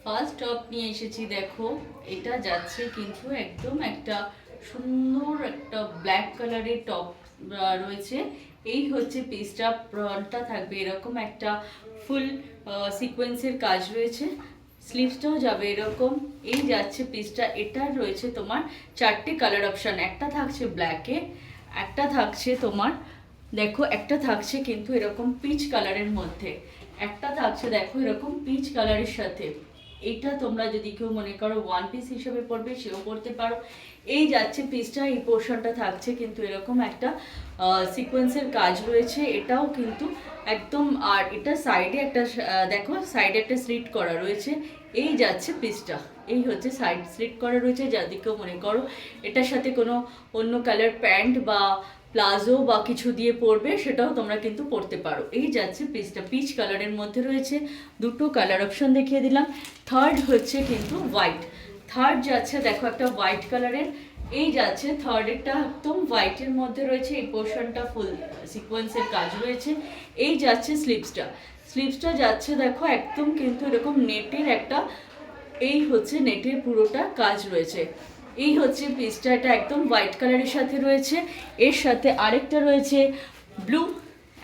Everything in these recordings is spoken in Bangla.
ফার্স্ট টপ নিয়ে এসেছি। দেখো, এটা যাচ্ছে কিন্তু একদম একটা সুন্দর একটা ব্ল্যাক কালারের টপ রয়েছে। এই হচ্ছে পিসটা, ফ্রন্টটা থাকবে এরকম একটা ফুল সিকোয়েন্সের কাজ রয়েছে, স্লিভসটাও যাবে এরকম। এই যাচ্ছে পিসটা, এটার রয়েছে তোমার চারটে কালার অপশান। একটা থাকছে ব্ল্যাকে, একটা থাকছে তোমার দেখো, একটা থাকছে কিন্তু এরকম পিচ কালারের মধ্যে, একটা থাকছে দেখো এরকম পিচ কালারের সাথে। এটা তোমরা যদি কেউ মনে করো ওয়ান পিস হিসেবে পরবে সেও পরতে পারো। এই যাচ্ছে পিসটা, এই পোর্শনটা থাকছে কিন্তু এরকম একটা সিকোয়েন্সের কাজ রয়েছে, এটাও কিন্তু একদম। আর এটা সাইডে একটা দেখো, সাইডে একটা স্লিট করা রয়েছে। এই যাচ্ছে পিসটা, এই হচ্ছে সাইড স্লিট করা রয়েছে। যদি কেউ মনে করো এটার সাথে কোনো অন্য কালার প্যান্ট বা প্লাজো বা কিছু দিয়ে পরবে, সেটাও তোমরা কিন্তু পরতে পারো। এই যাচ্ছে পিসটা, পিচ কালারের মধ্যে রয়েছে। দুটো কালার অপশন দেখিয়ে দিলাম। থার্ড হচ্ছে কিন্তু হোয়াইট, থার্ড যাচ্ছে দেখো একটা হোয়াইট কালারের। এই যাচ্ছে থার্ড, একটা একদম হোয়াইটের মধ্যে রয়েছে, এই পোর্শনটা ফুল সিকোয়েন্সের কাজ রয়েছে। এই যাচ্ছে স্লিভসটা, স্লিভসটা যাচ্ছে দেখো একদম কিন্তু এরকম নেটের একটা, এই হচ্ছে নেটের পুরোটা কাজ রয়েছে। এই হচ্ছে পিসটা, এটা একদম হোয়াইট কালারের সাথে রয়েছে। এর সাথে আরেকটা রয়েছে ব্লু,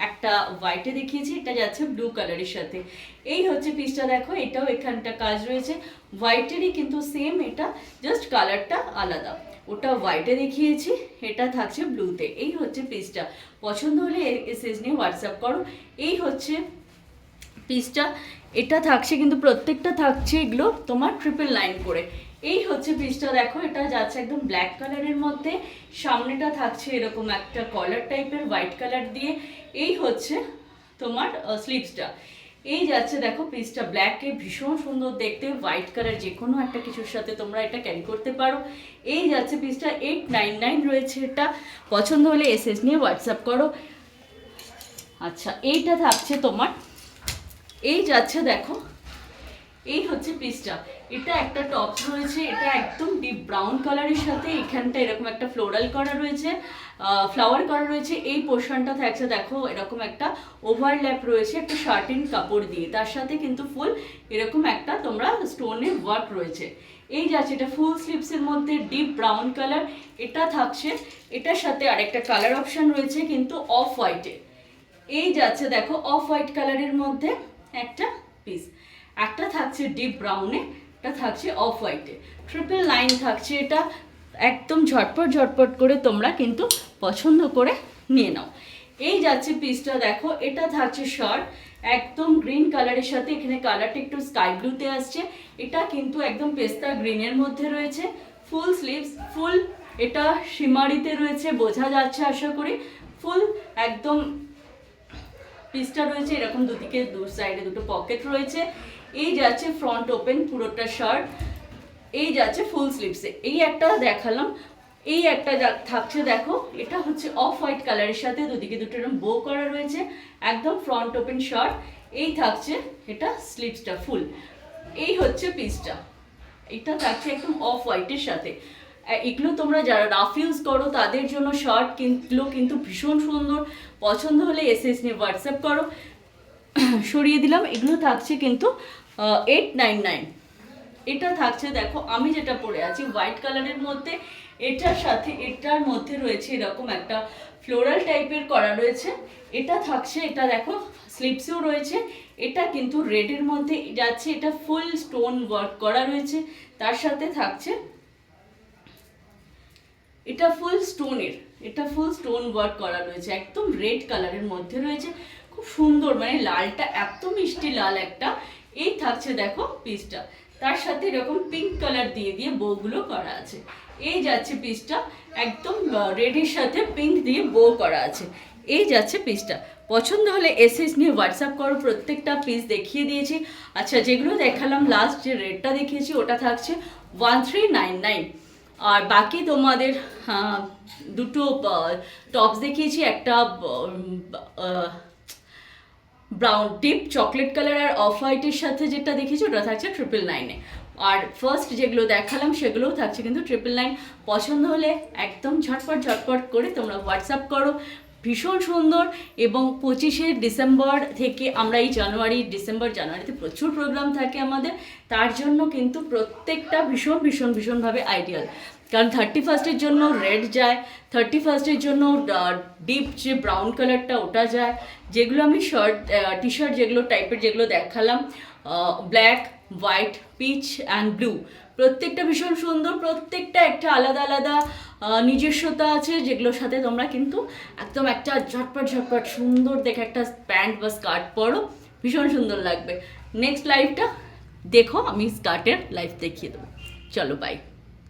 একটা হোয়াইটে দেখিয়েছি, এটা যাচ্ছে ব্লু কালারের সাথে। এই হচ্ছে পিসটা, দেখো এটাও এখানটা কাজ রয়েছে হোয়াইটেরই, কিন্তু সেম, এটা জাস্ট কালারটা আলাদা। ওটা হোয়াইটে দেখিয়েছি, এটা থাকছে ব্লুতে। এই হচ্ছে পিসটা, পছন্দ হলে এসএস নিয়ে হোয়াটসঅ্যাপ করো। এই হচ্ছে পিসটা, এটা থাকছে কিন্তু প্রত্যেকটা থাকছে এগুলো তোমার 999 করে। এই হচ্ছে পিসটা, দেখো এটা যাচ্ছে একদম ব্ল্যাক কালারের মধ্যে, সামনেটা থাকছে এরকম একটা কলার টাইপের হোয়াইট কালার দিয়ে। এই হচ্ছে তোমার স্লিভসটা। এই যাচ্ছে দেখো পিসটা ব্ল্যাকে, ভীষণ সুন্দর দেখতে, হোয়াইট কালার যে কোনো একটা কিছুর সাথে তোমরা এটা ক্যারি করতে পারো। এই যাচ্ছে পিসটা, 899 রয়েছে এটা। পছন্দ হলে এসএস নিয়ে হোয়াটসঅ্যাপ করো। আচ্ছা, এইটা থাকছে তোমার, এই যাচ্ছে দেখো, এই হচ্ছে পিসটা, এটা একটা টপস রয়েছে, এটা একদম ডিপ ব্রাউন কালারের সাথে এখানটা এরকম একটা ফ্লোরাল করা রয়েছে, ফ্লাওয়ার করা রয়েছে। এই পোর্শনটা থাকছে দেখো এরকম একটা ওভারল্যাপ রয়েছে একটা শার্টিন কাপড় দিয়ে, তার সাথে কিন্তু ফুল এরকম একটা তোমরা স্টোনের ওয়ার্ক রয়েছে। এই যাচ্ছে এটা ফুল স্লিভসের মধ্যে ডিপ ব্রাউন কালার। এটা থাকছে, এটার সাথে আরেকটা কালার অপশন রয়েছে কিন্তু অফ হোয়াইটে। এই যাচ্ছে দেখো অফ হোয়াইট কালারের মধ্যে একটা পিস, একটা থাকছে ডিপ ব্রাউনে, একটা থাকছে অফ হোয়াইটে। 999 থাকছে এটা, একদম ঝটপট ঝটপট করে তোমরা কিন্তু পছন্দ করে নিয়ে নাও। এই যাচ্ছে পিসটা, দেখো এটা থাকছে শার্ট একদম গ্রিন কালারের সাথে, এখানে কালারটা একটু স্কাই ব্লুতে আসছে, এটা কিন্তু একদম পেস্তা গ্রিনের মধ্যে রয়েছে। ফুল স্লিভস, ফুল এটা শিমারিতে রয়েছে, বোঝা যাচ্ছে আশা করি। ফুল একদম পিসটা রয়েছে এরকম, দুদিকে দু সাইডে দুটো পকেট রয়েছে। এই যাচ্ছে ফ্রন্ট ওপেন পুরোটা শার্ট। এই যাচ্ছে ফুল স্লিভসে। এই একটা দেখালাম, এই একটা থাকছে দেখো, এটা হচ্ছে অফ হোয়াইট কালারের সাথে, দুদিকে দুটো এরকম বো করা রয়েছে, একদম ফ্রন্ট ওপেন শার্ট। এই থাকছে এটা স্লিভসটা ফুল। এই হচ্ছে পিসটা, এটা থাকছে একদম অফ হোয়াইটের সাথে। এগুলো তোমরা যারা রাফ ইউজ করো তাদের জন্য শার্ট কিনলো কিন্তু ভীষণ সুন্দর। পছন্দ হলে এসএস নিয়ে হোয়াটসঅ্যাপ করো। সরিয়ে দিলাম, এগুলো থাকছে কিন্তু 899। এটা থাকছে দেখো, আমি যেটা পরে আছি হোয়াইট কালারের মধ্যে, এটার সাথে এটার মধ্যে রয়েছে এরকম একটা ফ্লোরাল টাইপের করা রয়েছে। এটা থাকছে, এটা দেখো স্লিপসেও রয়েছে, এটা কিন্তু রেডের মধ্যে যাচ্ছে, এটা ফুল স্টোন ওয়ার্ক করা রয়েছে, তার সাথে থাকছে এটা ফুল স্টোনের, এটা ফুল স্টোন ওয়ার্ক করা রয়েছে, একদম রেড কালারের মধ্যে রয়েছে, খুব সুন্দর, মানে লালটা এত মিষ্টি লাল একটা। এই থাকছে দেখো পিসটা, তার সাথে এরকম পিঙ্ক কালার দিয়ে দিয়ে বউগুলো করা আছে। এই যাচ্ছে পিসটা, একদম রেডের সাথে পিঙ্ক দিয়ে বউ করা আছে। এই যাচ্ছে পিসটা, পছন্দ হলে এসএস নিয়ে হোয়াটসঅ্যাপ করো। প্রত্যেকটা পিস দেখিয়ে দিয়েছি। আচ্ছা, যেগুলো দেখালাম লাস্ট যে রেডটা দেখিয়েছি ওটা থাকছে 1399। আর বাকি তোমাদের দুটো টপস দেখিয়েছি, একটা ব্রাউন ডিপ চকলেট কালার আর অফ হোয়াইটের সাথে যেটা দেখিয়েছি ওটা থাকছে 999-এ। আর ফার্স্ট যেগুলো দেখালাম সেগুলোও থাকছে কিন্তু 999। পছন্দ হলে একদম ঝটপট ঝটপট করে তোমরা হোয়াটসঅ্যাপ করো। ভীষণ সুন্দর। এবং 25শে ডিসেম্বর থেকে আমরা এই জানুয়ারিতে প্রচুর প্রোগ্রাম থাকে আমাদের, তার জন্য কিন্তু প্রত্যেকটা ভীষণভাবে আইডিয়াল। কারণ 31স্টের জন্য রেড যায়, 31স্টের জন্য ডিপ যে ব্রাউন কালারটা ওটা যায়, যেগুলো আমি টি শার্ট যেগুলো টাইপের যেগুলো দেখালাম, black, white, peach and blue, প্রত্যেকটা ভীষণ সুন্দর, প্রত্যেকটা একটা আলাদা আলাদা নিজস্বতা আছে, যেগুলোর সাথে তোমরা কিন্তু একদম একটা ঝটপট সুন্দর দেখে একটা প্যান্ট বা স্কার্ট পরো, ভীষণ সুন্দর লাগবে। নেক্সট লাইভটা দেখো, আমি স্কার্টের লাইভ দেখিয়ে দেবো। চলো বাই।